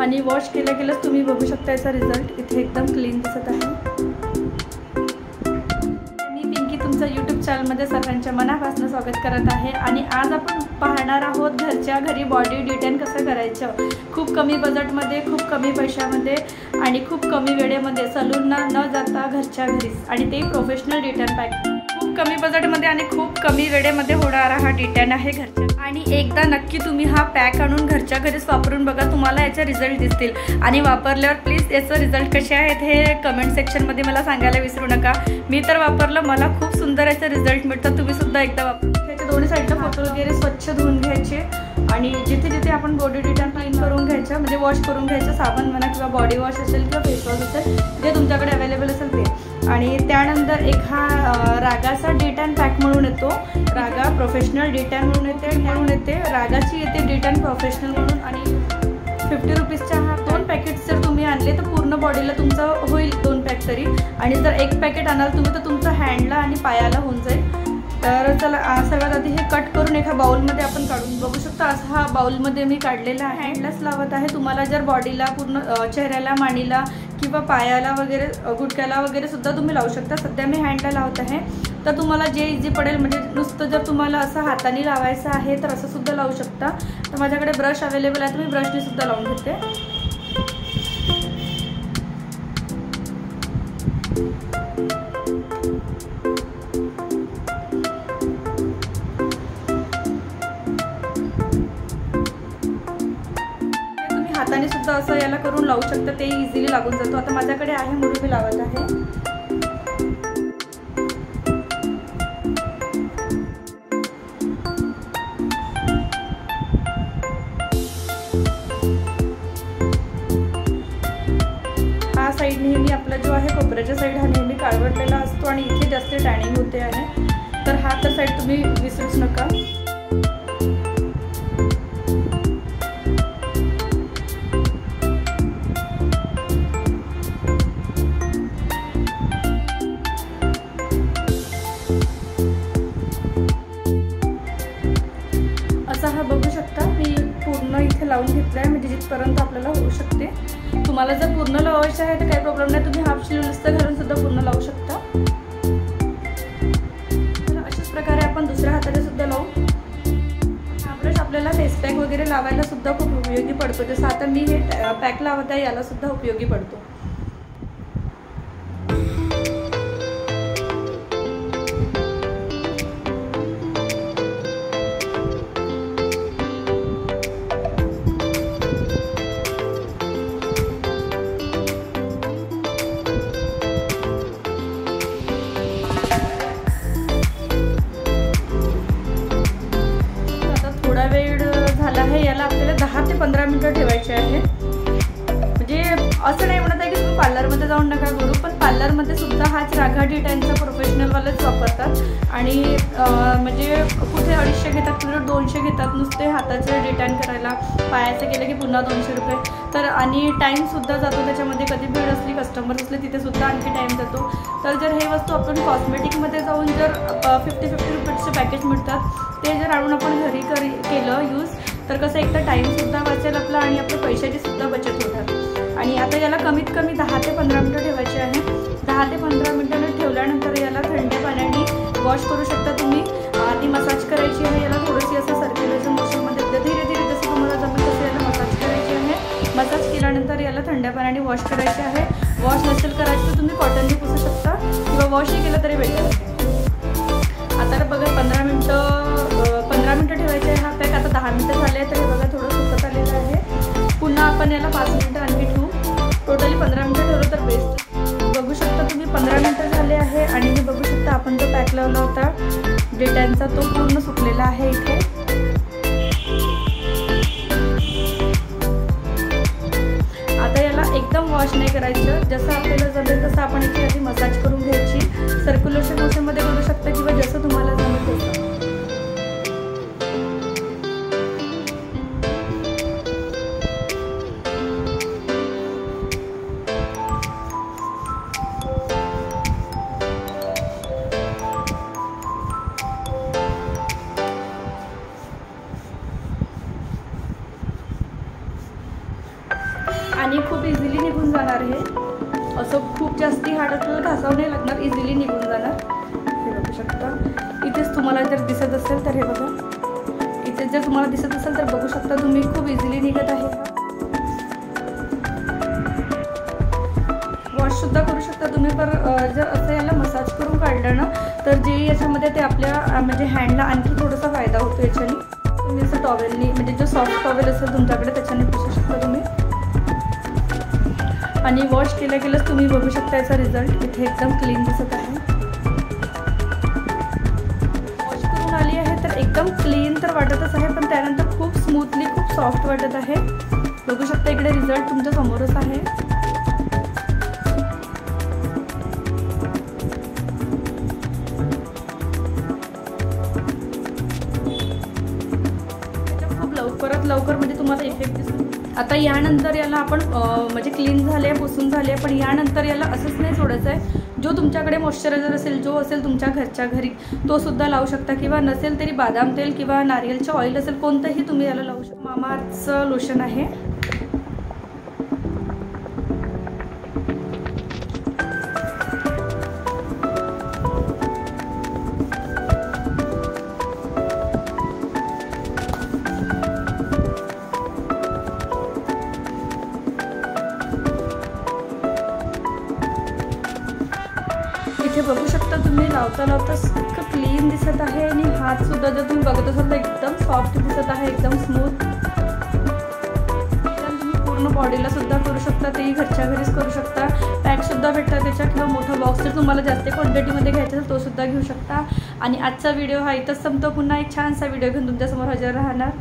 आणि वॉश केल्याच तुम्ही बघू शकता याचा रिझल्ट इथे एकदम क्लीन दिसत आहे। मी पिंकी तुमचं यूट्यूब चॅनलमध्ये सर्वांच्या मनापासून स्वागत करत आहे। आणि आज आपण पाहणार आहोत घरच्या घरी बॉडी डिटेन कसं करायचं, खूप कमी बजेटमध्ये, खूप कमी पैशामध्ये आणि खूप कमी वेळेमध्ये, सलूनला न जाता घरच्या घरीच, आणि ते प्रोफेशनल डिटेन पॅक। खूप कमी बजेटमध्ये आणि खूप कमी वेळेमध्ये होणारा हा डिटेन आहे घरच्या। आणि एकदा नक्की तुम्ही हा पॅक आणून घरच्या घरीच वापरून बघा, तुम्हाला याचे रिझल्ट दिसतील। आणि वापरल्यावर प्लीज याचे रिझल्ट कसे आहेत हे कमेंट सेक्शनमध्ये मला सांगायला विसरू नका। मी तर वापरलं, मला खूप सुंदर याचे रिझल्ट मिळतात। तुम्ही सुद्धा एकदा वापरा। त्याचे दोन्ही साईडला फोटो वगैरे स्वच्छ धुवून घ्यायचे आणि जिथे जिथे आपण बॉडी डिटेन क्लीन करून घ्यायचं, म्हणजे वॉश करून घ्यायचं, साबण म्हणा किंवा बॉडी वॉश असेल किंवा फेस वॉश असेल, जे तुमच्याकडे अवेलेबल असेल ते। आणि त्यानंतर एक हा रागाचा डिटेन पॅक म्हणून येतो, रागा प्रोफेशनल डिटेन म्हणून येते, रागाची येते डिटेन प्रोफेशनल म्हणून। आणि 50 रुपीजच्या हा 2 पॅकेट्स जर तुम्ही आणले तर पूर्ण बॉडीला तुमचं होईल 2 पॅक तरी। आणि जर 1 पॅकेट आणाल तुम्ही तर तुमचं हँडला आणि पायाला होऊन जाईल। तर चला सर्वात आधी हे कट करून एका बाउलमध्ये आपण काढून बघू शकता। असा हा बाउलमध्ये मी काढलेला आहे। हँडलाच लावत आहे। तुम्हाला जर बॉडीला पूर्ण चेहऱ्याला, मानेला किंवा पायाला वगैरे, गुडघ्याला वगैरे सुद्धा तुम्ही लावू शकता। सध्या मी हँडला लावत आहे, तर तुम्हाला जे इझी पडेल, म्हणजे नुसतं जर तुम्हाला असं हाताने लावायचं आहे तर असं सुद्धा लावू शकता। तर माझ्याकडे ब्रश अवेलेबल आहे, तर मी ब्रशने सुद्धा लावून घेते। हाताने सुद्धा असं याला करून लावू शकता, ते इझिली लागून जातो। आता माझ्याकडे आहे म्हणून मी लावत आहे। हा साईड नेहमी आपला जो आहे कोपऱ्याच्या साईड हा नेहमी काळवटलेला असतो आणि इथे जास्त टॅनिंग होते आहे, तर हा तर साईड तुम्ही विसरूच नका। असा हा बघू शकता, मी पूर्ण इथे लावून घेतला आहे, म्हणजे जिथपर्यंत आपल्याला होऊ शकते। तुम्हाला जर पूर्ण लावायचं आहे तर काही प्रॉब्लेम नाही, तुम्ही हाफ स्लीव नुसतं घालून सुद्धा पूर्ण लावू शकता। अशाच प्रकारे आपण दुसऱ्या हाताने सुद्धा लावू। हा ब्रश आपल्याला फेस पॅक वगैरे लावायला सुद्धा खूप उपयोगी पडतो, जसं आता मी हे पॅक लावत आहे याला सुद्धा उपयोगी पडतो। वेळ झाला आहे, याला आपल्याला 10 ते 15 मिनिटं ठेवायचे आहे। म्हणजे असं नाही म्हणत आहे की तुम्ही पार्लरमध्ये जाऊन नका करू, पण पार्लरमध्ये सुद्धा हाच रागा डिटेनचा प्रोफेशनलवालेच वापरतात। आणि म्हणजे कुठे 250 घेतात, कुठे 200 घेतात नुसते हाताचे डिटेन करायला। पायाचं केलं की पुन्हा 200 रुपये। तर आणि टाईमसुद्धा जातो त्याच्यामध्ये, कधी भीड असली, कस्टमर असले तिथे सुद्धा आणखी टाईम जातो। तर जर हे वस्तू आपण कॉस्मेटिकमध्ये जाऊन जर 50 रुपीजचे पॅकेज मिळतात, ते जर आणून आपण घरी केलं यूज, तर कसं एक तर टाईमसुद्धा वाचेल आपला आणि आपल्या पैशाची सुद्धा बचत होणार। आणि आता याला कमीत कमी 10 ते 15 मिनिटं ठेवायचे आहे। 10 ते 15 मिनिटांनी ठेवल्यानंतर याला थंड पाण्याने वॉश करू शकता तुम्ही। आधी मसाज करायची आहे याला, थोडीशी असं सर्क्युलेशन मोशनमध्ये धीरे धीरे जसं तुम्हाला जमेल तसं याला मसाज करायची आहे। मसाज केल्यानंतर याला थंड पाण्याने वॉश करायचे आहे। वॉश नसेल करायचं तर तुम्ही कॉटनने पुसू शकता किंवा वॉशही केलं तरी बेटर आहे। आता बघा 15 मिनिटं ठेवायचे आहे हा पॅक। आता 10 मिनिटं झाले आहे, तर हे बघा थोडं सुकत आलेलं आहे। पुन्हा आपण याला 5 मिनिटं आणखी ठेवू। टोटली 15 मिनिटं ठेवलं तर बेस्ट। बघू शकता तुम्ही 15 मिनिटं झाले आहे आणि हे बघू शकता आपण जो पॅक लावला होता डिटेनचा तो पूर्ण सुकलेला आहे इथे। आता याला एकदम वॉश नाही करायचं, जसं आपल्याला जमेल तसं आपण याची आधी मसाज करून घ्यायची। सर्क्युलेशन मोशनमध्ये करू शकता किंवा जसं तुम्हाला जमेल तसं। आणि खूप इझिली निघून जाणार आहे. असं खूप जास्ती हात आपल्याला घासावं नाही लागणार, इझिली निघून जाणार. हे बघू शकता. इथेच तुम्हाला जर दिसत असेल तर हे बघा, इथेच जर तुम्हाला दिसत असेल तर बघू शकता तुम्ही, खूप इझिली निघत आहे. वॉशसुद्धा करू शकता तुम्ही. पर जर असं याला मसाज करून काढलं ना तर जे याच्यामध्ये ते आपल्या म्हणजे हँडला आणखी थोडासा फायदा होतो याच्याने. तुम्ही असं टॉवेलनी म्हणजे जो सॉफ्ट टॉवेल असेल तुमच्याकडे त्याच्याने पुसू शकता तुम्ही. आणि वॉश केल्याच तुम्ही बघू शकता याचा रिझल्ट. इथे एकदम क्लीन दिसत आहे. वॉश करून आली आहे तर एकदम क्लीन तर वाटतच आहे, पण त्यानंतर खूप स्मूथली खूप सॉफ्ट वाटत आहे. बघू शकता इकडे रिझल्ट तुमच्या समोरच आहे. परत लवकर म्हणजे तुम्हाला इफेक्ट दिसतो. आता यानंतर याला आपण म्हणजे क्लीन झाले, पुसून झाले, पण यानंतर याला असंच नाही सोडायचं आहे. जो तुमच्याकडे मॉइश्चरायझर असेल, जो असेल तुमच्या घरच्या घरी, तो सुद्धा लावू शकता. किंवा नसेल तरी बदाम तेल किंवा नारियलचं ऑइल असेल, कोणतंही तुम्ही याला लावू शकता. मामाअर्थचं लोशन आहे. इथे बघू शकता तुम्ही, लावता इतकं क्लीन दिसत आहे. आणि हातसुद्धा जर तुम्ही बघत असाल तर एकदम सॉफ्ट दिसत आहे, एकदम स्मूथ. तुम्ही पूर्ण बॉडीला सुद्धा करू शकता, तेही घरच्या घरीच करू शकता. पॅकसुद्धा भेटतात त्याच्या, किंवा मोठा बॉक्स जर तुम्हाला जास्त क्वांटिटीमध्ये घ्यायचा असेल तो सुद्धा घेऊ शकता. आणि आजचा व्हिडिओ हा इथंच संपतो. पुन्हा एक छानसा व्हिडिओ घेऊन तुमच्यासमोर हजर राहणार.